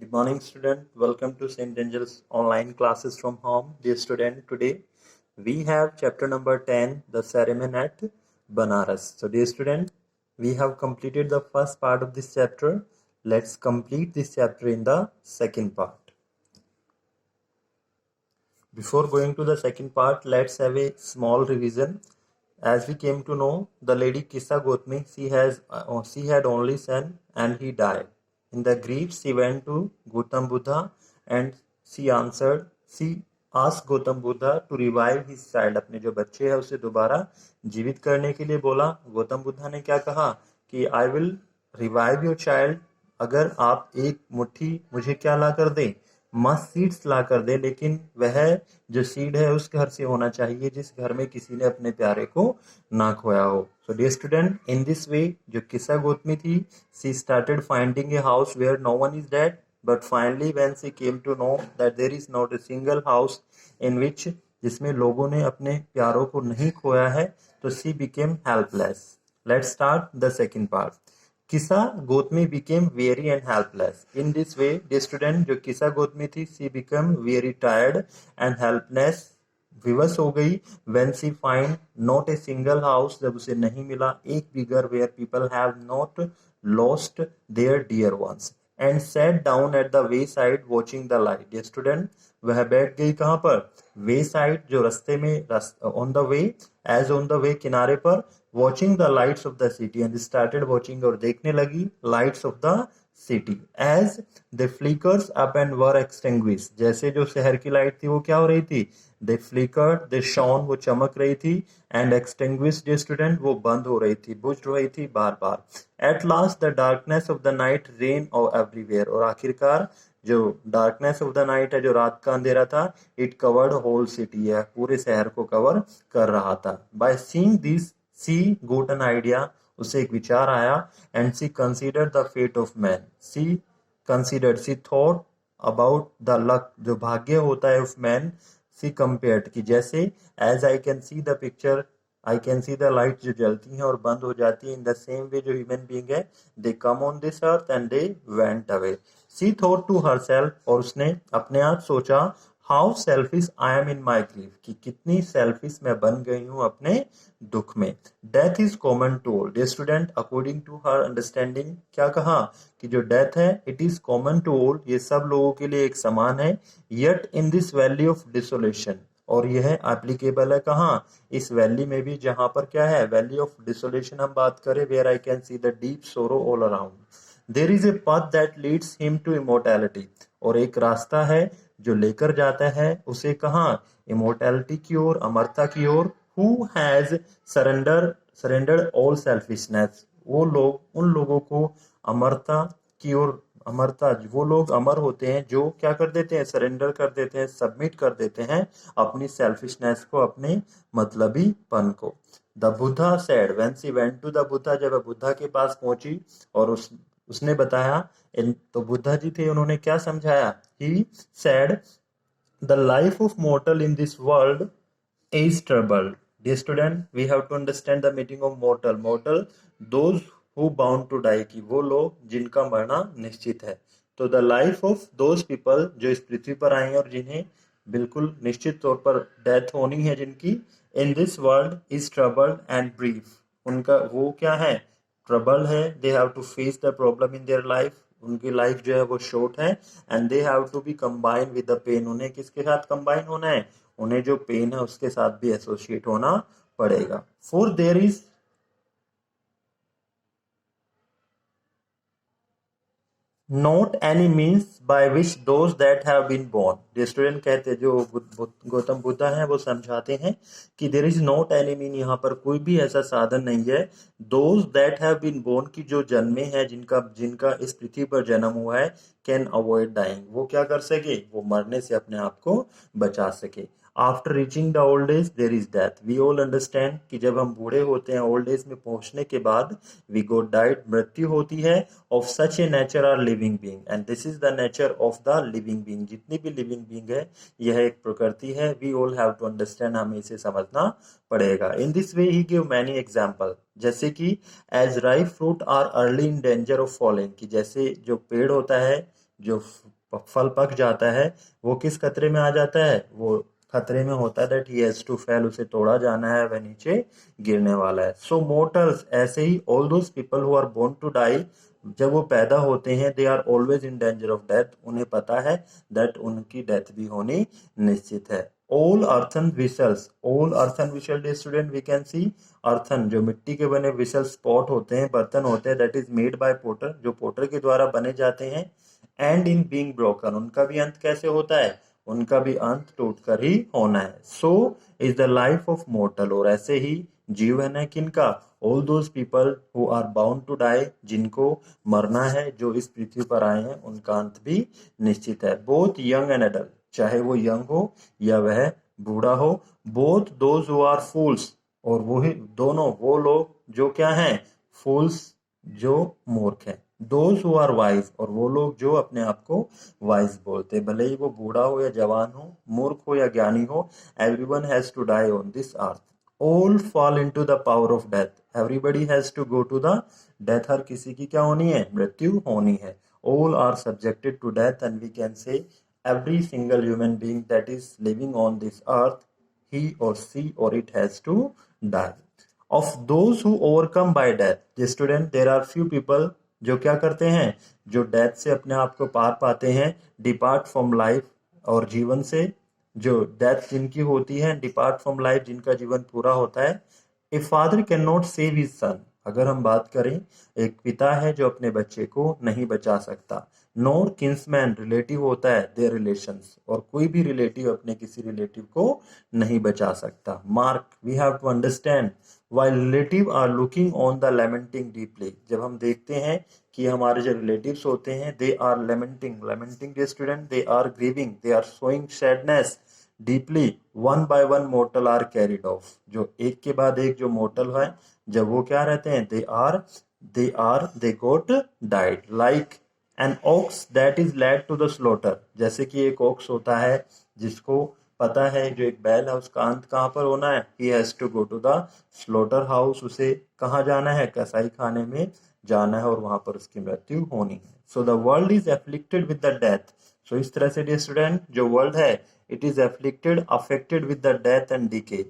Good morning, student. Welcome to St. Angel's online classes from home. Dear student, today we have chapter number 10, the ceremony at Banaras. So, dear student, we have completed the first part of this chapter. Let's complete this chapter in the second part. Before going to the second part, let's have a small revision. As we came to know, the lady Kissa Gotmi, she had only son and he died. In the grief, she went to Gautam Buddha and she asked Gautam Buddha to revive his child. अपने जो बच्चे हैं उसे दोबारा जीवित करने के लिए बोला. गौतम बुद्धा ने क्या कहा कि I will revive your child अगर आप एक मुट्ठी मुझे क्या ला कर दे, मस्ट सीड्स ला कर दे, लेकिन वह जो सीड है उस घर से होना चाहिए जिस घर में किसी ने अपने प्यारे को ना खोया हो. So dear student, in this way जो किस्सा गौतमी थी, she started finding a house where no one is dead, but finally when she came to know that there is not a single house in which, जिसमें लोगों ने अपने प्यारों को नहीं खोया है, तो she became helpless. Let's start the second part. Kissa Gotmi became weary and helpless. In this way, the student जो Kissa Gotmi थी, she became very tired and helpless, विवश हो गई. When she find not a single house, जब उसे नहीं मिला एक भी घर where people have not lost their dear ones, and sat down at the wayside watching the light. Dear student, वह बैठ गई कहाँ पर? Wayside, जो रास्ते में, on the way, as on the way, किनारे पर, watching the lights of the city, and started watching और देखने लगी lights of the city as the flickers up and were extinguished. जैसे जो शहर की लाइट थी वो क्या हो रही थी? They flickered, they shone, वो चमक रही थी, and extinguished, the student, वो बंद हो रही थी, बुझ रही थी बार बार. At last the darkness of the night reigned everywhere, और आखिरकार जो डार्कनेस ऑफ द नाइट है, जो रात का अंधेरा था, इट कवर्ड होल सिटी, है पूरे शहर को कवर कर रहा था. By seeing this she got an idea, उसे एक विचार आया, and she considered the fate of man. She thought about the luck, जो भाग्य होता है ऑफ मैन. शी कंपेयर्ड, कि जैसे as I can see the picture, I can see the light जो जलती हैं और बंद हो जाती है, इन द सेम वे जो ह्यूमन बीइंग है, they come on this earth and they went away. She thought to herself, और उसने अपने आप सोचा, how selfish I am in my grief, कि कितनी सेल्फिश मैं बन गई हूँ अपने दुख में. Death is common to all. Dear student, according to her understanding, क्या कहा कि जो डेथ है, it is common to all, ये सब लोगों के लिए एक समान है. Yet in this valley of desolation, और यह एप्लीकेबल है कहाँ? इस वैली में भी, जहां पर क्या है? वैली ऑफ डिसोलेशन हम बात करें, where I can see the deep sorrow all around. There is a path that leads him to immortality, और एक रास्ता है जो लेकर जाता है उसे कहाँ? इमोर्टैलिटी की ओर, अमरता की ओर. Who has surrendered all selfishness, वो लोग, उन लोगों को अमरता की ओर, अमरता, वो लोग अमर होते हैं जो क्या कर देते हैं? सरेंडर कर देते हैं, सबमिट कर देते हैं अपनी सेल्फिशनेस को, अपने मतलबीपन को. The Buddha said when she went to the Buddha, जब बुद्धा के पास पहुंची और उसने बताया, तो बुद्धा जी थे, उन्होंने क्या समझाया? He said the life of mortar in this world is troubled. Dear student, we have to understand the meaning of mortal. Mortal, those who bound to die, की वो लोग जिनका मरना निश्चित है. तो the life of those people जो इस पृथ्वी पर आए और जिन्हें बिल्कुल निश्चित तौर पर डेथ होनी है, जिनकी, in this world is troubled and brief, उनका वो क्या है? ट्रबल है. They have to face the problem in their life, उनकी लाइफ जो है वो शॉर्ट है. And they have to be combine with the pain, उन्हें किसके साथ कंबाइन होना है? उन्हें जो पेन है उसके साथ भी एसोसिएट होना पड़ेगा. For there is not any means by which those that have been born. The student कहते, जो गौतम बुद्धा हैं, वो समझाते हैं कि there is not any mean, यहाँ पर कोई भी ऐसा साधन नहीं है. Those that have been born, की जो जन्मे हैं, जिनका इस पृथ्वी पर जन्म हुआ है, कैन अवॉइड डाइंग, वो क्या कर सके? वो मरने से अपने आप को बचा सके. After reaching the old age there is death. We all understand कि जब हम बूढ़े होते हैं, ओल्ड एज में पहुंचने के बाद, वी गो डाइड, मृत्यु होती है. Of such a nature are living being, and this is the nature of the living being. जितनी भी लिविंग बीइंग है, यह एक प्रकृति है. We all have to understand, हमें इसे समझना पड़ेगा. In this way he give many example, जैसे कि as ripe fruit are early in danger of falling, कि जैसे जो पेड़ होता है, जो फल पक जाता है वो किस खतरे में आ जाता है, वो खतरे में होता है that he has to fail, उसे तोड़ा जाना है, वह नीचे गिरने वाला है। सो मोर्टल्स, ऐसे ही all those people who are born to die, जब वो पैदा होते हैं, they are always in danger of death, उन्हें पता है दैट उनकी डेथ भी होनी निश्चित है। All earthen vessels, all earthen vessel student we can see, earthen जो मिट्टी के बने विशल स्पॉट होते हैं, बर्तन होते हैं, that is made by potter, जो पोटर के द्वारा बने जाते हैं। एंड इन बीइंग ब्रोकन, उनका भी अंत कैसे होता है, उनका भी अंत टूटकर ही होना है। So is the life of mortal, और ऐसे ही जीवन है किनका, all those people who are bound to die, जिनको मरना है, जो इस पृथ्वी पर आए हैं, उनका अंत भी निश्चित है। बोथ यंग एंड एडल्ट, चाहे वो यंग हो या वह बूढ़ा हो, both those who are fools, और वो ही दोनों वो लोग जो क्या हैं, फूल्स जो मूर्ख हैं, दोज हु आर वाइज, और वो लोग जो अपने आप को वाइज बोलते हैं, भले ही वो बूढ़ा हो या जवान हो, मूर्ख हो या ज्ञानी हो, everyone has to die on this earth. All fall into the power of death, everybody has to go to the death, हर किसी की क्या होनी है, मृत्यु होनी है। All are subjected to death, and we can say every single human being that is living on this earth, he or she or it has to die. Of those who overcome by death, the student, there are few people जो क्या करते हैं, जो death से अपने आप को पार पाते हैं, डिपार्ट फ्रॉम लाइफ, और जीवन से जो डेथ जिनकी होती है, डिपार्ट फ्रॉम लाइफ, जिनका जीवन पूरा होता है। A father can not save his son, अगर हम बात करें, एक पिता है जो अपने बच्चे को नहीं बचा सकता। नोर किन्समैन, रिलेटिव होता है देयर रिलेशंस, और कोई भी रिलेटिव अपने किसी रिलेटिव को नहीं बचा सकता। Mark, we have to understand while relative are looking on the lamenting deeply, जब हम देखते हैं कि हमारे जो रिलेटिव्स होते हैं, they are lamenting, lamenting the student, they are grieving, they are showing sadness deeply, one by one mortal are carried off, जो एक के बाद एक जो मोर्टल है, जब वो क्या रहते हैं, they got died, like an ox that is led to the slaughter, जैसे कि एक ऑक्स होता है जिसको पता है, जो एक बैल है, उसका अंत कहाँ पर होना है, he has to go to the slaughter house, उसे कहाँ जाना है, कसाई खाने में जाना है, और वहां पर उसकी मृत्यु होनी है। So the world is afflicted with the death, so इस तरह से डियर स्टूडेंट, जो वर्ल्ड है, it is affected with the death and decay,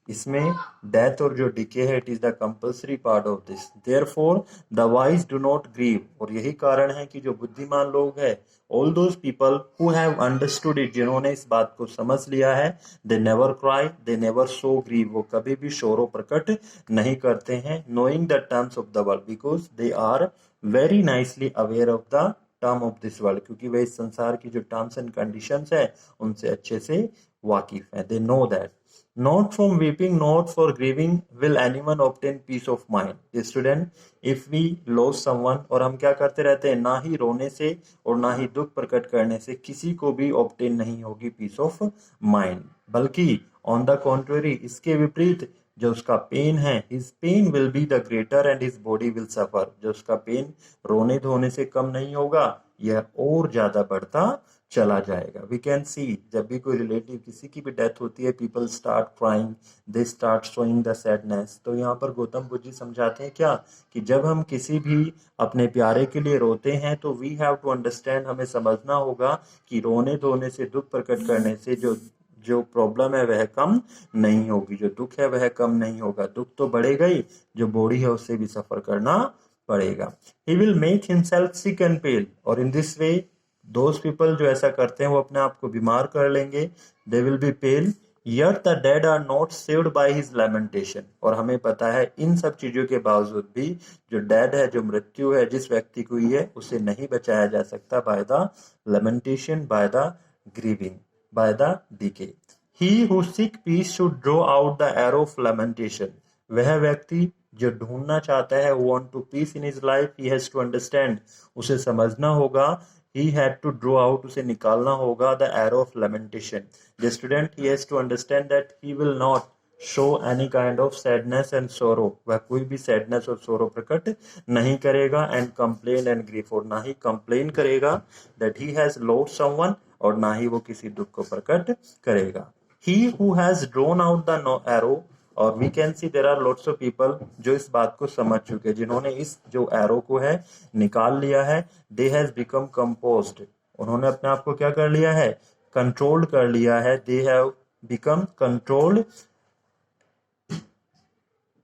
इसमें डेथ और जो डिके है, it is the compulsory part of this. Therefore the wise do not grieve, और यही कारण है कि जो बुद्धिमान लोग हैं, all those people who have understood it, जिन्होंने इस बात को समझ लिया है, they never cry, they never show grieve, वो कभी भी शोरो प्रकट नहीं करते हैं। Knowing the terms of the world, because they are very nicely aware of the term of this world, क्योंकि वे इस संसार की जो टर्म्स एंड कंडीशंस है, उनसे अच्छे से वाकिफ है, they know that. Not from weeping, not for grieving will anyone obtain peace of mind. Student, if we lose someone, और हम क्या करते रहते हैं, ना ही रोने से और ना ही दुख प्रकट करने से किसी को भी obtain नहीं होगी peace of mind, बल्कि on the contrary, इसके विपरीत जो उसका पेन है, his pain will be the greater and his body will suffer, जो उसका पेन रोने धोने से कम नहीं होगा, यह और ज्यादा बढ़ता चला जाएगा। वी कैन सी, जब भी कोई रिलेटिव किसी की भी डेथ होती है, people start crying, they start showing the sadness. तो यहाँ पर गौतम बुद्ध जी समझाते हैं क्या, कि जब हम किसी भी अपने प्यारे के लिए रोते हैं, तो वी हैव टू अंडरस्टैंड, हमें समझना होगा कि रोने धोने से, दुख प्रकट करने से जो प्रॉब्लम है वह कम नहीं होगी, जो दुख है वह कम नहीं होगा, दुख तो बढ़ेगा ही, जो बॉडी है उससे भी सफर करना पड़ेगा। He will make himself sick and pale, और in this way those people जो ऐसा करते हैं, वो अपने आप को बीमार कर लेंगे, they will be pale, yet the dead are not saved by his lamentation, और हमें पता है इन सब चीजों के बावजूद भी जो डेड है, जो मृत्यु है, जिस व्यक्ति को हुई है, उसे नहीं बचाया जा सकता by the lamentation, by the grieving, by the decay. He who seek peace should draw out the arrow of lamentation, वह व्यक्ति जो ढूंढना चाहता है, want to peace in his life, he has to understand, उसे समझना होगा, he had to draw out, उसे निकालना होगा, the arrow of lamentation. The student, he has to understand that he will not show any kind of sadness and sorrow, वह कोई भी sadness और sorrow प्रकट नहीं करेगा, and complain and grief, और ना ही complain करेगा that he has lost someone, और ना ही वो किसी दुख को प्रकट करेगा। He who has drawn out the arrow, और we can see there are lots of people जो इस बात को समझ चुके, जिन्होंने इस जो एरो को है निकाल लिया है, दे हैज बिकम कंपोज्ड, उन्होंने अपने आप को क्या कर लिया है, कंट्रोल्ड कर लिया है, they have become controlled,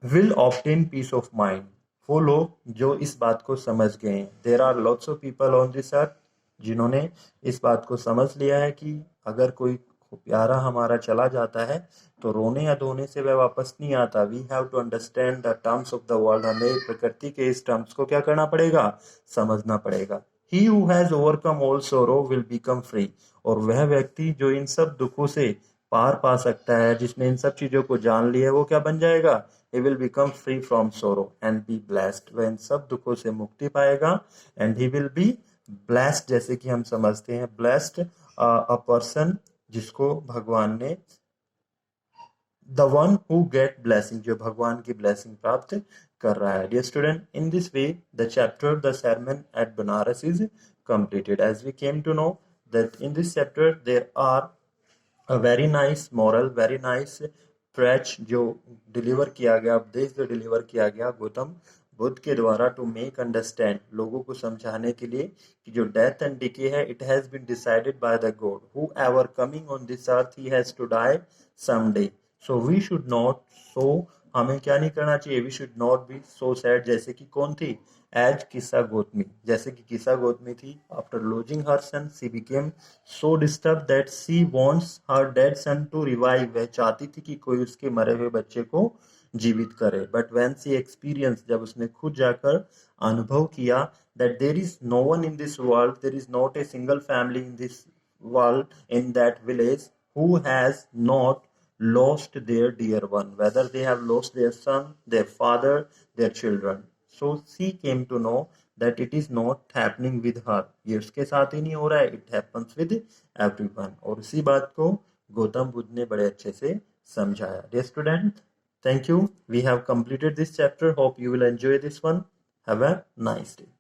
will obtain peace of mind, वो लोग जो इस बात को समझ गए हैं। There are lots of people on this earth जिन्होंने इस बात को समझ लिया है कि अगर कोई प्यारा हमारा चला जाता है तो रोने या धोने से वह वापस नहीं आता। We have to understand the terms of the world, हमें प्रकृति के इस टर्म्स को क्या करना पड़ेगा, समझना पड़ेगा। He who has overcome all सोरो विल बिकम फ्री, और वह व्यक्ति जो इन सब दुखों से पार पा सकता है, जिसने इन सब चीजों को जान लिया है, वो क्या बन जाएगा, he will become free from sorrow and be blessed, वह इन सब दुखों से मुक्ति पाएगा। and he will be blessed, जैसे कि हम समझते हैं blessed a person जिसको भगवान ने, the one who get blessing, जो भगवान की blessing प्राप्त कर रहा है। Dear student, in this way the chapter the sermon at Banaras is completed, as we came to know that in this chapter there are a very nice moral, very nice preach जो deliver किया गया, उपदेश जो deliver किया गया गौतम बुद्ध के द्वारा, to make understand, लोगों को समझाने के लिए कि जो डेथ एंड डिके है, it has been decided by the God, who ever coming on this earth he has to die someday, so we should not, so हमें क्या नहीं करना चाहिए, we should not be so sad, जैसे कि कौन थी, एज किस्सा गौतमी, जैसे कि किस्सा गौतमी थी। After losing her son she became so disturb that she wants her dead son to revive, वह चाहती थी कि कोई उसके मरे हुए बच्चे को जीवित करे। बट व्हेन शी एक्सपीरियंस, जब उसने खुद जाकर अनुभव किया, that there is no one in this world, there is not a single family in this world, in that village, who has not lost their dear one, whether they have lost their son, their father, their children. So she came to know that it is not happening with her, ये उसके साथ ही नहीं हो रहा है, it happens with everyone। और उसी बात को गौतम बुद्ध ने बड़े अच्छे से समझाया। Dear student, thank you, we have completed this chapter, hope you will enjoy this one, have a nice day।